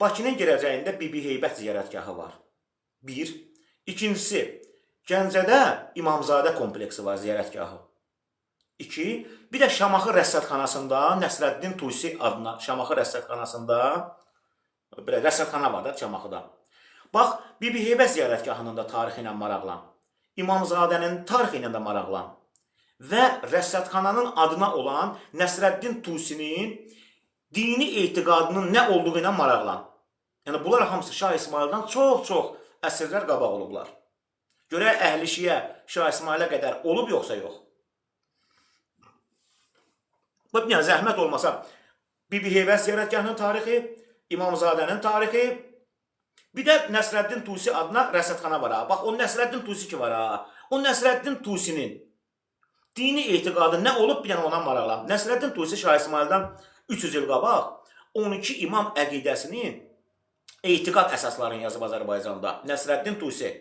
Bakının girəcəyində Bibi Heybət ziyarətgahı var. Bir. İkincisi, Gəncədə İmamzadə kompleksi var, ziyarətgahı. İki. Bir də Şamaxı Rəsədxanasında Nəsrəddin Tusi adına Şamaxı Rəsədxanasında rəsədxana var da Şamaxıda. Bax, Bibi Heybət ziyarətgahının da tarixi ilə maraqlan. İmamzadənin tarixi ilə də maraqlan. Və rəsədxananın adına olan Nəsrəddin Tusinin dini etiqadının nə olduğu ilə maraqlan. Yəni, bunlar hamısı Şah İsmaildən çox-çox əsrlər qabaq olublar. Görək, Əhli Şiə Şah İsmailə qədər olub, yoxsa yox? Yəni, zəhmət olmasa, Bibi Heybət ziyarətgahının tarixi, İmamzadənin tarixi, bir də Nəsrəddin Tusi adına rəsədxana var. Bax, o Nəsrəddin Tusi ki var. O Nəsrəddin Tusinin dini etiqadı nə olub, bir dənə ona maraqlan. Nəsrəddin Tusi Şah İsmaildən 300 il qabaq 12 imam əqidəsinin etiqad əsaslarını yazıb Azərbaycanda. Nəsrəddin Tusi.